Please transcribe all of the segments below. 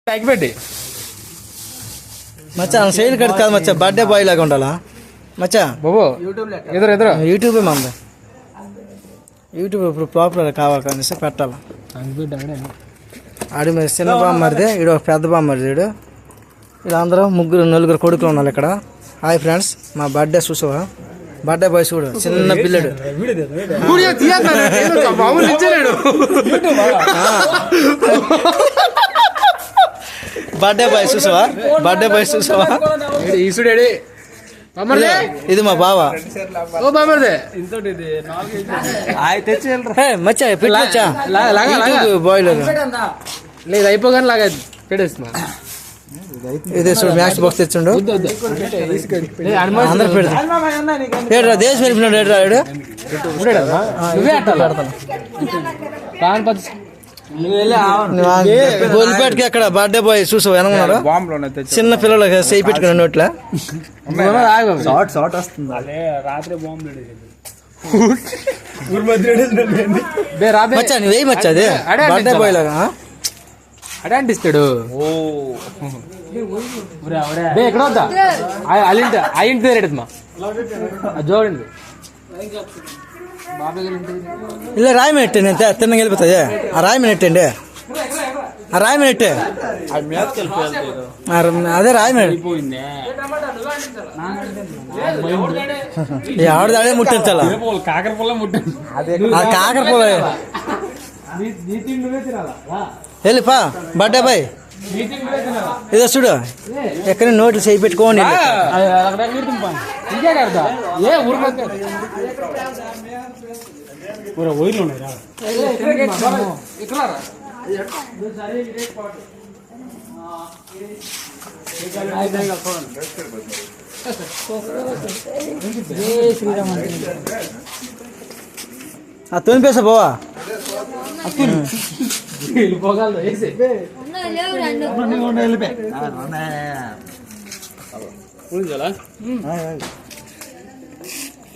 పెట్టి మచ్చా side cut కాదు మచ్చా, birthday boy లాగా ఉండాలా మచ్చా బాబు. ఎదురు యూట్యూబే మంది, యూట్యూబ్ ఇప్పుడు పాపులర్ కావాలి కానీ పెట్టాలి. ఆడి మీద చిన్న బామ్మరిది, ఈడు ఒక పెద్ద బామ్మరిది. ఈడు అందరూ నలుగురు కొడుకులు ఉన్నారు ఇక్కడ. హాయ్ ఫ్రెండ్స్, మా బర్త్డే చూసావా? బర్త్డే బాయ్ చూడు, చిన్న పిల్లడు. బర్త్డే బాయ్ చూసావా? బర్త్డే బాయ్ చూసావా? ఇది మా బావ. మచ్చా పెట్టా బాయ్ లేదు అయిపోగానే లాగా పెట్టేస్తున్నా. ఇదే చూడు, మ్యాచ్ బాక్స్ తెచ్చిండు. అందరు పెడతా దేశం వెళ్ళిపోయినాడు. ఏడ్రా గోల్పేటకి అక్కడ బర్త్డే బాయ్ చూసావు వెనకున్నాడు, చిన్న పిల్లలు చేయి పెట్టుకున్నాడు నోట్లా. మచ్చా నువ్వు వేయి మచ్చా, అదే బర్త్డే బాయ్ లాగా అడే అంటిస్తాడు. ఎక్కడ వద్దా అల్లింటి ఆ ఇంటి దగ్గర మా జోడండి ಇಲ್ಲ ರಾಯಿ ನೆಟ್ಟೇನೆ ಅಂತ ತಿನ್ನಂಗೆ ಹೇಳ್ಬತ್ತದೆ. ಆ ರಾಯಿ ನೆಟ್ಟಂడి, ఆ రాయి నెట్టే అదే రాయి ఎవరిది అదే ముట్టించాల. కాకర పొల వెళ్ళిపా బర్త్డే బాయ్. ఇదో చూడు, ఎక్కడ నోట్లు చేయి పెట్టుకోండి. తొనిపేసా పోవా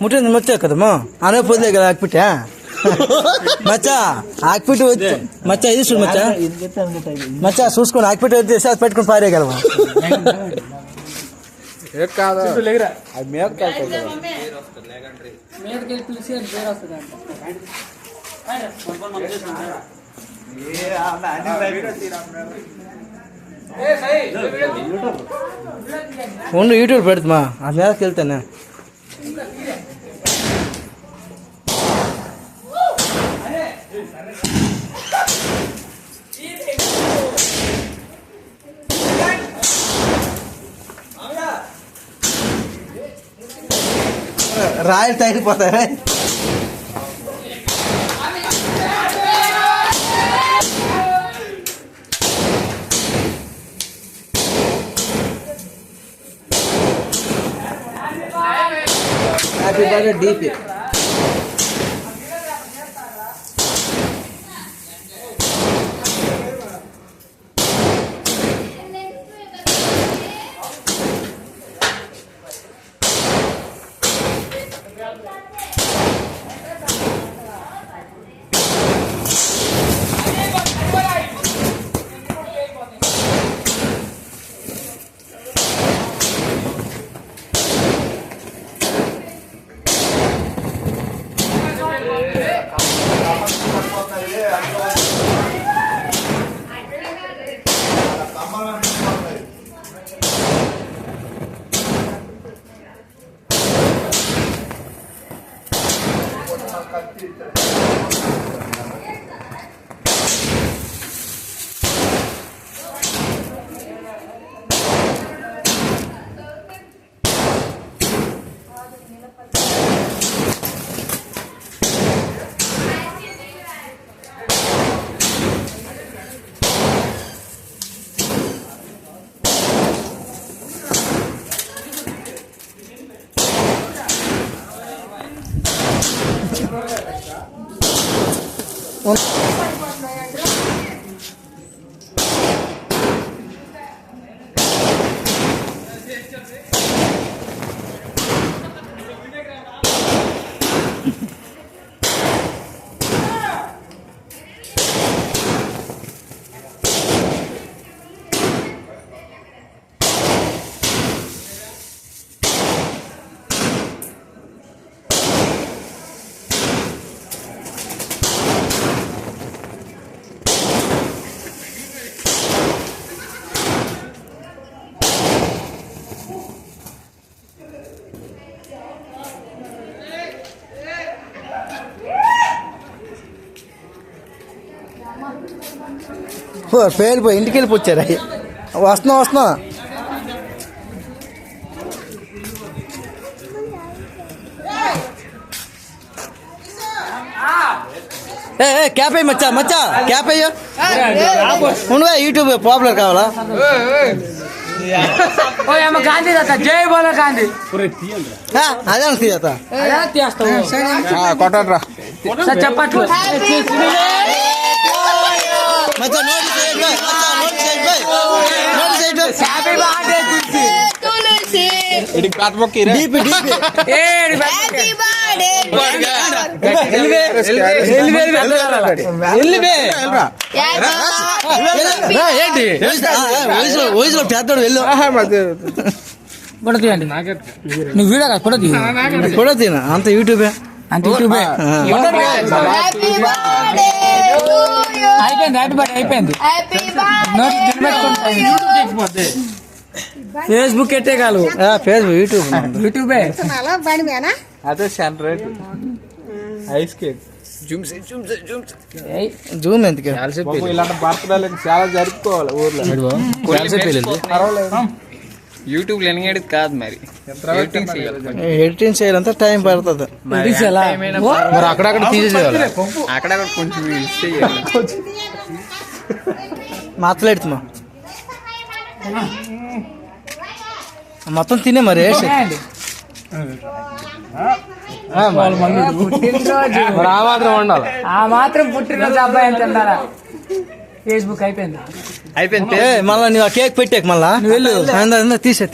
ముట్టింది మచ్చా కదమ్మా, అనే పొద్దులే కదా ఆకిపిట్టా మచ్చా. ఆకిపిట్టి వచ్చి మచ్చా ఇది చూడు మచ్చా, మచ్చా చూసుకొని ఆకిపిట్టి వచ్చేసి అది పెట్టుకుని పారేయగలవా? ఉండు యూట్యూబ్ పెడుతుమా, ఆ మీదకి వెళ్తానే. రాయలు తగిలిపోతాయి. Happy birthday DP. పేలిపోయి ఇంటికి వెళ్ళిపోచ్చారు వస్తున్నా ఏ క్యాప్ అయ్యి మచ్చా క్యాప్ అయ్యో ఉండవా యూట్యూబ్ పాపులర్ కావాలా గాంధీ జై బోలో గాంధీ అదే తీయత కొట్టరా చెప్పట్లు మచ్చా హ్యాపీ బర్త్డే ఇడికి పాత మొక్క డీపీ ఏంటి వయసులో పెద్దోడు వెళ్ళు కూడా తీయండి నువ్వు వీడియో కాదు కూడా తీయ కూడా తిన అంత యూట్యూబే అంటే యూట్యూబే అయిపోయింది ఫేస్బుక్ ఎట్టే కాదు ఫేస్బుక్ యూట్యూబే అదే సెంటర్ ఐస్ కేక్ జూమ్ ఎందుకు ఇలాంటి బర్త్డేలు చాలా జరుపుకోవాలి ఊర్లో యూట్యూబ్ లేనిగాడు కాదు మరి ఎడిటింగ్ చేయాలంతా టైం పడుతుంది మరి అక్కడక్కడ తీసేసేవాళ్ళు అక్కడక్కడ కొంచెం మాట్లాడుతున్నా మొత్తం తినే మరి వేసి మరి ఆ మాత్రం ఉండాలి ఆ మాత్రం పుట్టినరోజు అబ్బాయి ఎంత ఉండాలా ఫేస్బుక్ అయిపోయింది మళ్ళీ నువ్వు ఆ కేక్ పెట్టాక మళ్ళా తీసే